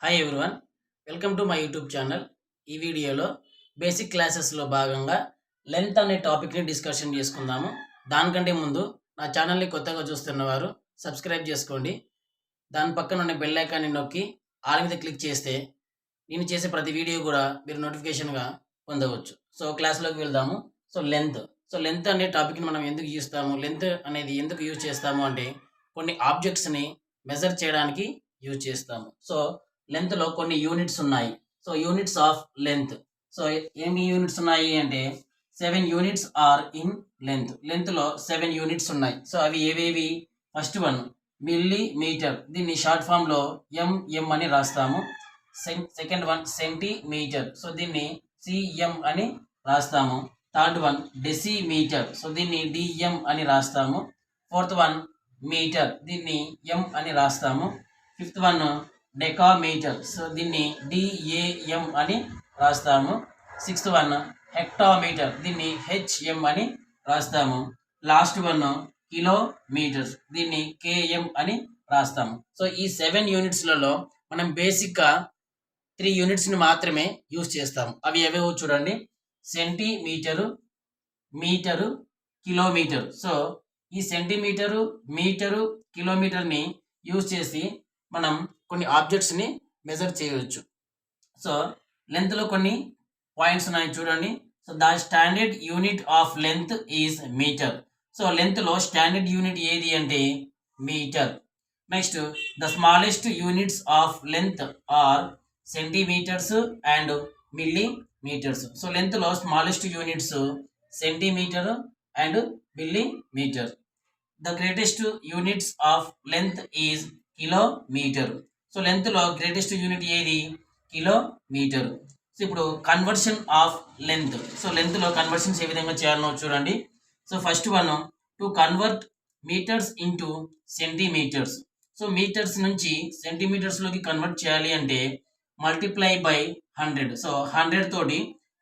Hi everyone, welcome to my YouTube channel. ఈ వీడియోలో basic క్లాసెస్లో భాగంగా లెంత్ అనే టాపిక్ని డిస్కషన్ చేసుకుందాము. దానికంటే ముందు నా ఛానల్ని కొత్తగా చూస్తున్నవారు సబ్స్క్రైబ్ చేసుకోండి. దాని పక్కన ఉన్న బెల్ ఐకాన్ని నొక్కి ఆల్ మీద క్లిక్ చేస్తే నేను చేసే ప్రతి వీడియో కూడా మీరు నోటిఫికేషన్గా పొందవచ్చు. సో క్లాస్లోకి వెళ్దాము. లెంత్ అనే టాపిక్ని మనం ఎందుకు చూస్తాము, లెంత్ అనేది ఎందుకు యూజ్ చేస్తాము అంటే కొన్ని ఆబ్జెక్ట్స్ని మెజర్ చేయడానికి యూజ్ చేస్తాము. సో లెంత్లో కొన్ని యూనిట్స్ ఉన్నాయి. So units of length. So ఏమి యూనిట్స్ ఉన్నాయి అంటే 7 యూనిట్స్ ఆర్ ఇన్ లెంత్లో 7 యూనిట్స్ ఉన్నాయి. సో అవి ఏవేవి? ఫస్ట్ వన్ మిల్లీమీటర్, దీన్ని షార్ట్ ఫామ్లో ఎంఎం అని రాస్తాము. సెకండ్ వన్ సెంటీమీటర్, సో దీన్ని సిఎం అని రాస్తాము. థర్డ్ వన్ డెసిమీటర్, సో దీన్ని డిఎం అని రాస్తాము. ఫోర్త్ వన్ మీటర్, దీన్ని ఎం అని రాస్తాము. ఫిఫ్త్ వన్ డెకామీటర్, సో దీన్ని డిఏఎం అని రాస్తాము. సిక్స్త్ వన్ హెక్టామీటర్, దీన్ని హెచ్ఎం అని రాస్తాము. లాస్ట్ వన్ కిలోమీటర్స్, దీన్ని కేఎం అని రాస్తాము. సో ఈ 7 యూనిట్స్లలో మనం బేసిక్గా 3 యూనిట్స్ని మాత్రమే యూజ్ చేస్తాము. అవి ఏవేవో చూడండి: సెంటీమీటరు, మీటరు, కిలోమీటర్. సో ఈ సెంటీమీటరు, మీటరు, కిలోమీటర్ని యూజ్ చేసి మనం కొన్ని ఆబ్జెక్ట్స్ని మెజర్ చేయవచ్చు. సో లెంత్లో కొన్ని పాయింట్స్ ఉన్నాయి చూడండి. So the standard unit of length is metre. So లెంత్లో స్టాండర్డ్ యూనిట్ ఏది అంటే metre. Next, the smallest units of length are centimetres and millimetres. So లెంత్లో smallest units centimetre and millimetre. The greatest units of length is kilometre. So లెంత్లో greatest unit ఏది? Kilometre. So ఇప్పుడు conversion of length. So లెంత్లో conversions ఏ విధంగా చేయాలనో చూడండి. So first one, to convert metres into centimetres. So metres నుంచి సెంటీమీటర్స్లోకి convert చేయాలి అంటే మల్టిప్లై బై 100. సో 100 తోటి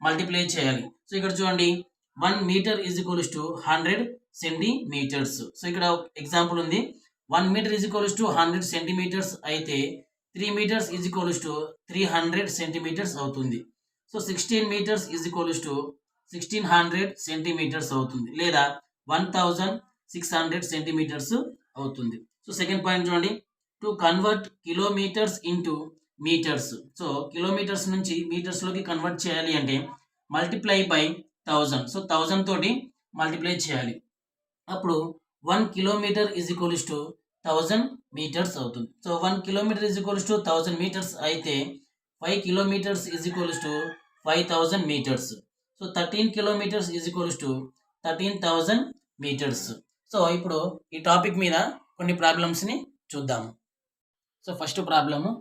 మల్టిప్లై చేయాలి. సో ఇక్కడ చూడండి, 1 metre is equals to 100 centimetres. So ఇక్కడ ఎగ్జాంపుల్ ఉంది. 1 metre is equals to 100 centimetres అయితే 3 metres is equals to 300 centimetres అవుతుంది. So 16 metres is equals to 1600 centimetres అవుతుంది, లేదా 1600 సెంటీమీటర్స్ అవుతుంది. సో సెకండ్ పాయింట్ చూడండి, to convert kilometres into metres. So kilometres నుంచి మీటర్స్లోకి కన్వర్ట్ చేయాలి అంటే మల్టిప్లై బై 1000. సో 1000 తోటి మల్టిప్లై చేయాలి. అప్పుడు 1 kilometre is equals to 1000 metres అవుతుంది. So 1 kilometre is equals to 1000 metres అయితే 5 kilometres is equals to 5000 metres. So 13 kilometres is equals to 13000 metres. So ఇప్పుడు ఈ టాపిక్ మీద కొన్ని ప్రాబ్లమ్స్ని చూద్దాము. So first problem,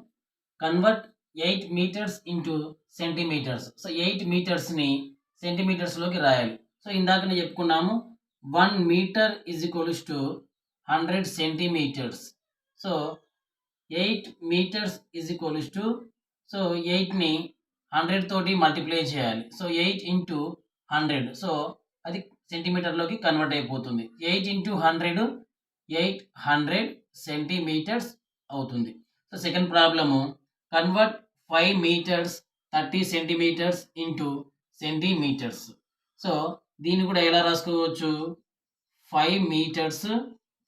convert 8 metres into centimetres. So 8 మీటర్స్ని సెంటీమీటర్స్లోకి రాయాలి. సో ఇందాకనే చెప్పుకున్నాము, 1 metre is equals to 100 centimetres. So 8 metres is equals to, so 8ని 100 తోటి మల్టిప్లై చేయాలి. సో 8 ఇంటూ 100, సో అది సెంటీమీటర్లోకి కన్వర్ట్ అయిపోతుంది. 8 ఇంటూ 100 800 సెంటీమీటర్స్ అవుతుంది. So second problem, convert 5 metres 30 centimetres into centimetres. So దీన్ని కూడా ఎలా రాసుకోవచ్చు? 5 మీటర్స్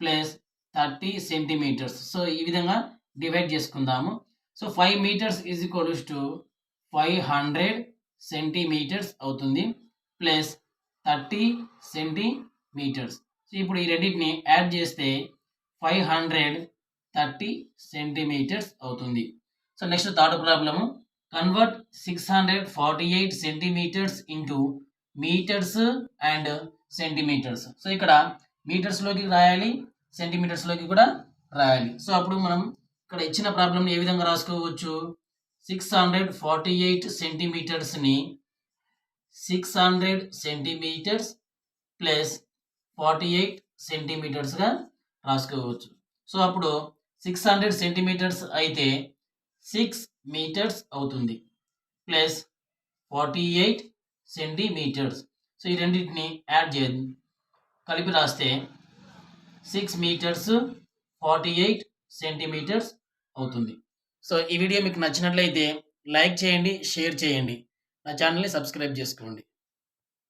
ప్లస్ 30 సెంటీమీటర్స్. సో ఈ విధంగా డివైడ్ చేసుకుందాము. So 5 metres is equals to 500 centimetres అవుతుంది, ప్లస్ 30 సెంటీమీటర్స్. సో ఇప్పుడు ఈ రెండింటిని యాడ్ చేస్తే 530 సెంటీమీటర్స్ అవుతుంది. So next third problem, convert 648 centimetres into metres and centimetres. So ఇక్కడ మీటర్స్లోకి రాయాలి, సెంటీమీటర్స్లోకి కూడా రాయాలి. సో అప్పుడు మనం ఇక్కడ ఇచ్చిన ప్రాబ్లమ్ని ఏ విధంగా రాసుకోవచ్చు? 648 సెంటీమీటర్స్ని 600 సెంటీమీటర్స్ ప్లస్ 48 సెంటీమీటర్స్గా రాసుకోవచ్చు. సో అప్పుడు 600 సెంటీమీటర్స్ అయితే 6 మీటర్స్ అవుతుంది, ప్లస్ 48 సెంటీమీటర్స్. సో ఈ రెండింటిని యాడ్ చేయండి, కలిపి రాస్తే 6 మీటర్స్ 48 సెంటీమీటర్స్ అవుతుంది. సో, ఈ వీడియో మీకు నచ్చినట్లయితే లైక్ చేయండి, షేర్ చేయండి. నా ఛానెల్‌ని సబ్స్క్రైబ్ చేసుకోండి.